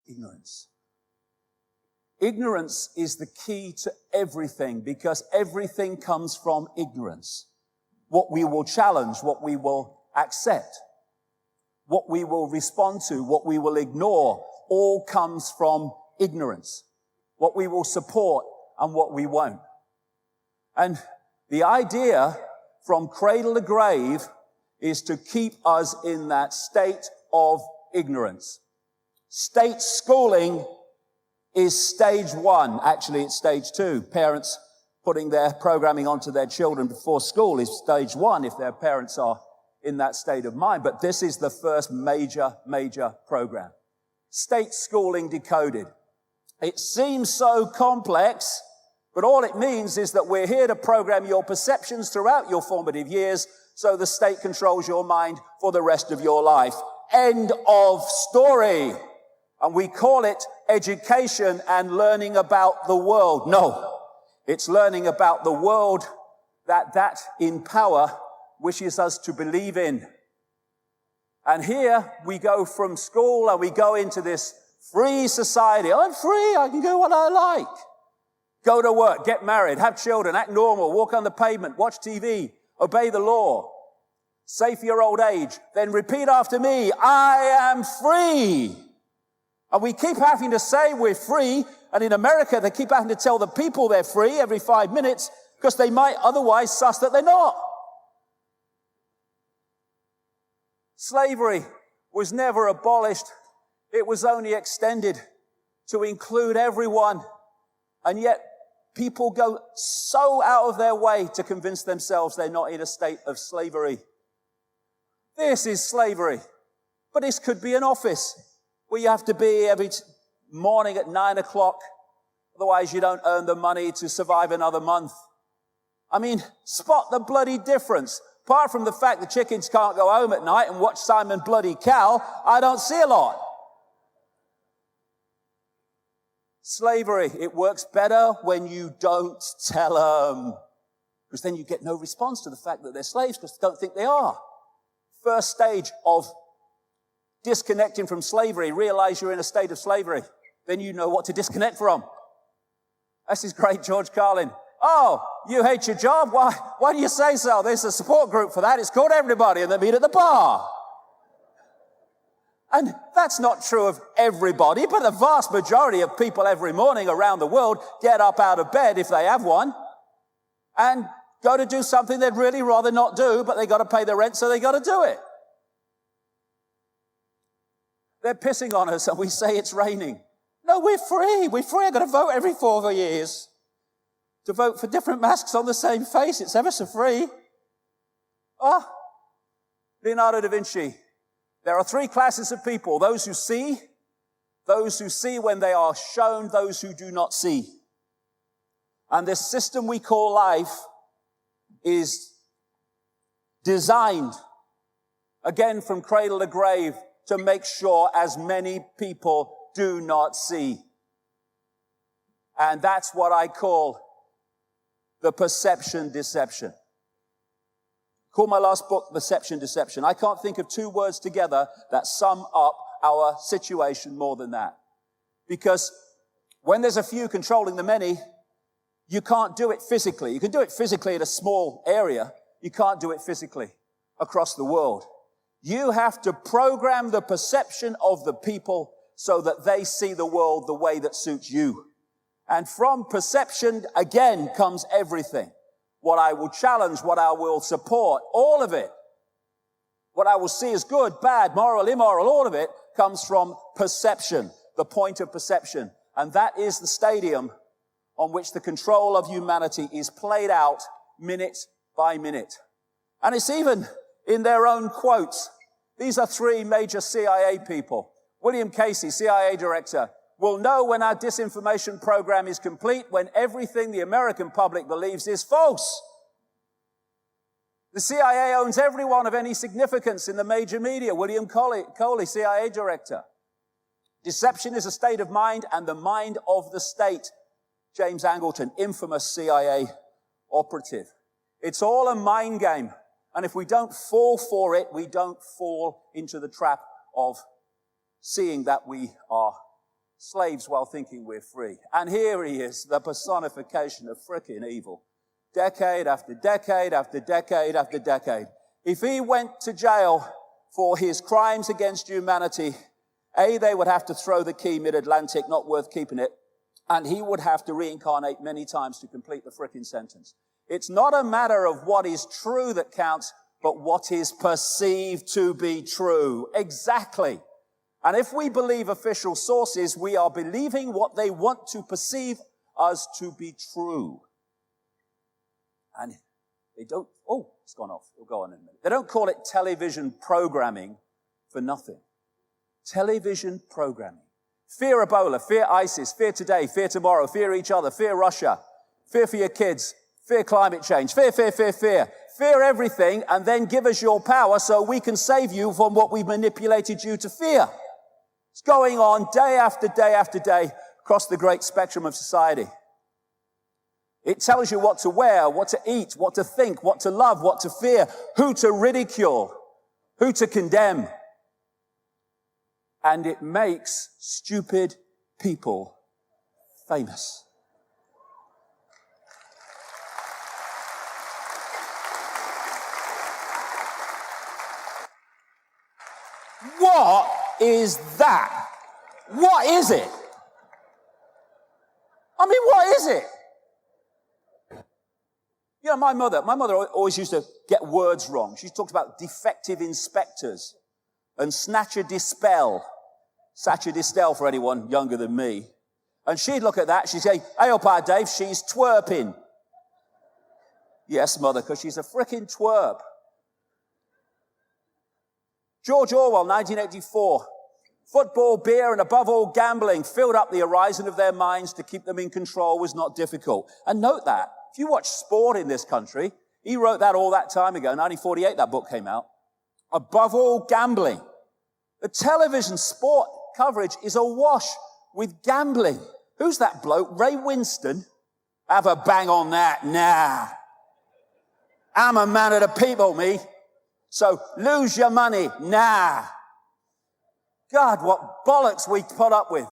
Ignorance. Ignorance is the key to everything because everything comes from ignorance. What we will challenge, what we will accept, what we will respond to, what we will ignore, all comes from ignorance. What we will support and what we won't. And the idea from cradle to grave is to keep us in that state of ignorance. State schooling is stage one. Actually, it's stage two. Parents putting their programming onto their children before school is stage one if their parents are in that state of mind. But this is the first major program. State schooling decoded. It seems so complex, but all it means is that we're here to program your perceptions throughout your formative years so the state controls your mind for the rest of your life. End of story. And we call it education and learning about the world. No, it's learning about the world that in power wishes us to believe in. And here we go from school and we go into this free society. I'm free, I can do what I like. Go to work, get married, have children, act normal, walk on the pavement, watch TV, obey the law, save for your old age, then repeat after me, I am free. And we keep having to say we're free, and in America they keep having to tell the people they're free every 5 minutes because they might otherwise suss that they're not. Slavery was never abolished. It was only extended to include everyone. And yet people go so out of their way to convince themselves they're not in a state of slavery. This is slavery. But this could be an office where you have to be every morning at 9 o'clock. Otherwise you don't earn the money to survive another month. I mean, spot the bloody difference. Apart from the fact the chickens can't go home at night and watch Simon Bloody Cow, I don't see a lot. Slavery, it works better when you don't tell them. Because then you get no response to the fact that they're slaves because they don't think they are. First stage of disconnecting from slavery, realize you're in a state of slavery. Then you know what to disconnect from. This is great, George Carlin. Oh, you hate your job? Why do you say so? There's a support group for that. It's called Everybody, and they meet at the bar. And that's not true of everybody, but the vast majority of people every morning around the world get up out of bed, if they have one, and go to do something they'd really rather not do, but they got to pay the rent, so they got to do it. They're pissing on us, and we say it's raining. No, we're free. We're free. I've got to vote every 4 years. To vote for different masks on the same face. It's ever so free. Leonardo da Vinci. There are 3 classes of people. Those who see when they are shown, those who do not see. And this system we call life is designed, again from cradle to grave, to make sure as many people do not see. And that's what I call the perception deception. Call my last book Perception Deception. I can't think of 2 words together that sum up our situation more than that. Because when there's a few controlling the many, you can't do it physically. You can do it physically in a small area. You can't do it physically across the world. You have to program the perception of the people so that they see the world the way that suits you. And from perception, again, comes everything. What I will challenge, what I will support, all of it. What I will see as good, bad, moral, immoral, all of it comes from perception, the point of perception. And that is the stadium on which the control of humanity is played out minute by minute. And it's even in their own quotes. These are 3 major CIA people. William Casey, CIA director, will know when our disinformation program is complete when everything the American public believes is false. The CIA owns everyone of any significance in the major media. William Coley, CIA director. Deception is a state of mind and the mind of the state. James Angleton, infamous CIA operative. It's all a mind game. And if we don't fall for it, we don't fall into the trap of seeing that we are slaves while thinking we're free. And here he is, the personification of frickin' evil. Decade after decade after decade after decade. If he went to jail for his crimes against humanity, they would have to throw the key mid-Atlantic, not worth keeping it, and he would have to reincarnate many times to complete the frickin' sentence. It's not a matter of what is true that counts, but what is perceived to be true. Exactly. And if we believe official sources, we are believing what they want to perceive us to be true. And they don't, it's gone off. It'll go on in a minute. They don't call it television programming for nothing. Television programming. Fear Ebola, fear ISIS, fear today, fear tomorrow, fear each other, fear Russia, fear for your kids, fear climate change, fear, fear, fear, fear. Fear everything and then give us your power so we can save you from what we've manipulated you to fear. It's going on day after day after day across the great spectrum of society. It tells you what to wear, what to eat, what to think, what to love, what to fear, who to ridicule, who to condemn. And it makes stupid people famous. What is that? What is it? I mean, what is it? You know, my mother always used to get words wrong. She talked about defective inspectors and snatcher dispel. Satcher distel for anyone younger than me. And she'd look at that, she'd say, hey, up, Dave, she's twerping. Yes, mother, because she's a frickin' twerp. George Orwell, 1984. Football, beer, and above all gambling filled up the horizon of their minds. To keep them in control was not difficult. And note that, if you watch sport in this country, he wrote that all that time ago, 1948 that book came out. Above all gambling. The television sport coverage is awash with gambling. Who's that bloke? Ray Winston? Have a bang on that. Nah. I'm a man of the people, me. So lose your money. Nah. God, what bollocks we put up with.